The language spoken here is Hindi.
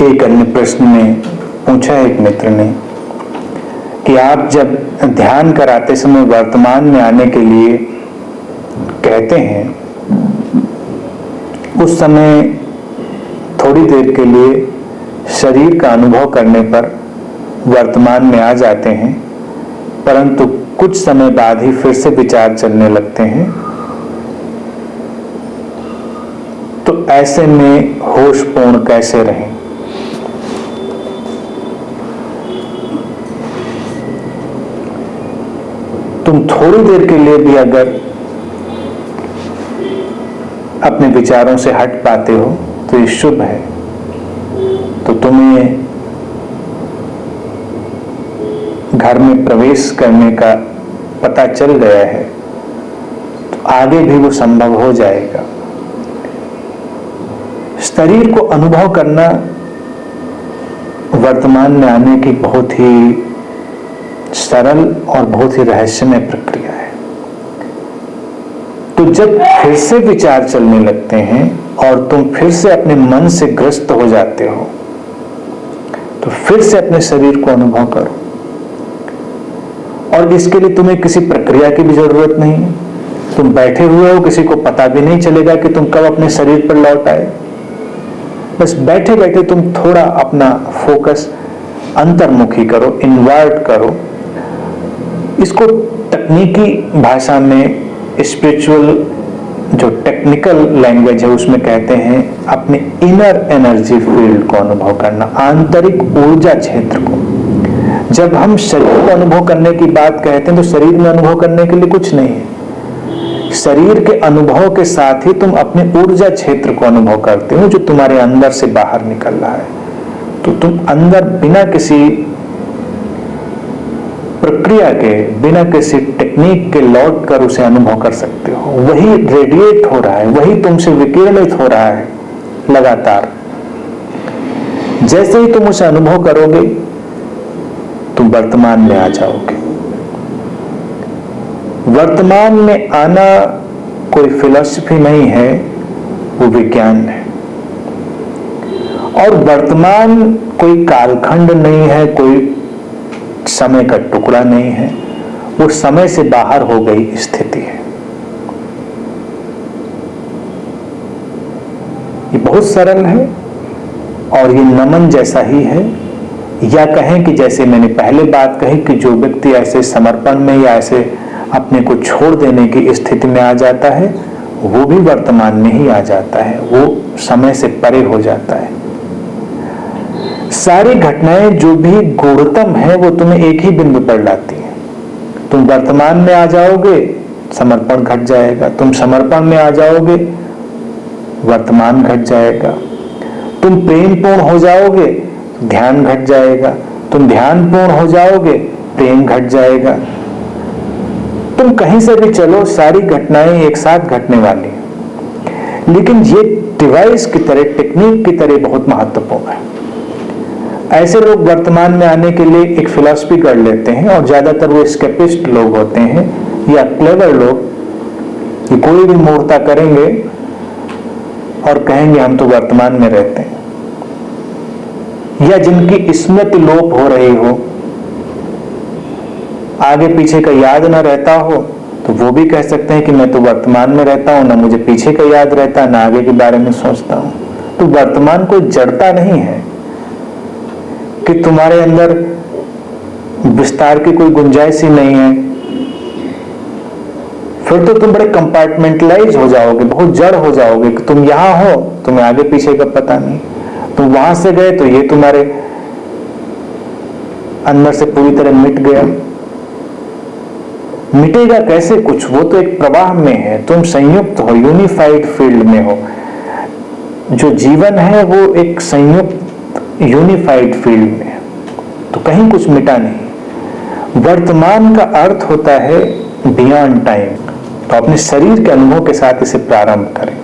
एक अन्य प्रश्न में पूछा एक मित्र ने कि आप जब ध्यान कराते समय वर्तमान में आने के लिए कहते हैं, उस समय थोड़ी देर के लिए शरीर का अनुभव करने पर वर्तमान में आ जाते हैं, परंतु कुछ समय बाद ही फिर से विचार चलने लगते हैं, तो ऐसे में होशपूर्ण कैसे रहें? तुम थोड़ी देर के लिए भी अगर अपने विचारों से हट पाते हो तो ये शुभ है। तो तुम्हें घर में प्रवेश करने का पता चल गया है, तो आगे भी वो संभव हो जाएगा। शरीर को अनुभव करना वर्तमान में आने की बहुत ही सरल और बहुत ही रहस्यमय प्रक्रिया है। तो जब फिर से विचार चलने लगते हैं और तुम फिर से अपने मन से ग्रस्त हो जाते हो, तो फिर से अपने शरीर को अनुभव करो। और इसके लिए तुम्हें किसी प्रक्रिया की भी जरूरत नहीं है। तुम बैठे हुए हो, किसी को पता भी नहीं चलेगा कि तुम कब अपने शरीर पर लौट आए। बस बैठे बैठे तुम थोड़ा अपना फोकस अंतर्मुखी करो, इनवर्ट करो। इसको तकनीकी भाषा में, स्पिरिचुअल जो टेक्निकल लैंग्वेज है उसमें कहते हैं अपने इनर एनर्जी फील्ड को अनुभव करना, आंतरिक ऊर्जा क्षेत्र को। जब हम शरीर को अनुभव करने की बात कहते हैं तो शरीर में अनुभव करने के लिए कुछ नहीं है। शरीर के अनुभव के साथ ही तुम अपने ऊर्जा क्षेत्र को अनुभव करते हो, जो तुम्हारे अंदर से बाहर निकल रहा है। तो तुम अंदर बिना किसी प्रक्रिया के, बिना किसी टेक्निक के लौट कर उसे अनुभव कर सकते हो। वही रेडिएट हो रहा है, वही तुमसे विकिरणित हो रहा है लगातार। जैसे ही तुम उसे अनुभव करोगे, तुम वर्तमान में आ जाओगे। वर्तमान में आना कोई फिलॉसफी नहीं है, वो विज्ञान है। और वर्तमान कोई कालखंड नहीं है, कोई समय का टुकड़ा नहीं है, वो समय से बाहर हो गई स्थिति है। ये बहुत सरल है और ये नमन जैसा ही है। या कहें कि जैसे मैंने पहले बात कही कि जो व्यक्ति ऐसे समर्पण में या ऐसे अपने को छोड़ देने की स्थिति में आ जाता है, वो भी वर्तमान में ही आ जाता है, वो समय से परे हो जाता है। सारी घटनाएं जो भी गूढ़तम है वो तुम्हें एक ही बिंदु पर लाती है। तुम वर्तमान में आ जाओगे, समर्पण घट जाएगा। तुम समर्पण में आ जाओगे, वर्तमान घट जाएगा। तुम प्रेम पूर्ण हो जाओगे, ध्यान घट जाएगा। तुम ध्यान पूर्ण हो जाओगे, प्रेम घट जाएगा। तुम कहीं से भी चलो, सारी घटनाएं एक साथ घटने वाली हैं। लेकिन ये डिवाइस की तरह, टेक्निक की तरह बहुत महत्वपूर्ण है। ऐसे लोग वर्तमान में आने के लिए एक फिलॉसफी कर लेते हैं, और ज्यादातर वो स्केपिस्ट लोग होते हैं या क्लेवर लोग, कि कोई भी मूर्खता करेंगे और कहेंगे हम तो वर्तमान में रहते हैं। या जिनकी स्मृति लोप हो रही हो, आगे पीछे का याद ना रहता हो, तो वो भी कह सकते हैं कि मैं तो वर्तमान में रहता हूं, ना मुझे पीछे का याद रहता, ना आगे के बारे में सोचता हूं। तो वर्तमान कोई जड़ता नहीं है कि तुम्हारे अंदर विस्तार की कोई गुंजाइश ही नहीं है। फिर तो तुम बड़े कंपार्टमेंटलाइज हो जाओगे, बहुत जड़ हो जाओगे कि तुम यहां हो, तुम्हें आगे पीछे का पता नहीं। तुम वहां से गए तो ये तुम्हारे अंदर से पूरी तरह मिट गया। मिटेगा कैसे कुछ? वो तो एक प्रवाह में है। तुम संयुक्त हो, यूनिफाइड फील्ड में हो। जो जीवन है वो एक संयुक्त यूनिफाइड फील्ड में है, तो कहीं कुछ मिटा नहीं। वर्तमान का अर्थ होता है बियॉन्ड टाइम। तो अपने शरीर के अनुभव के साथ इसे प्रारंभ करें।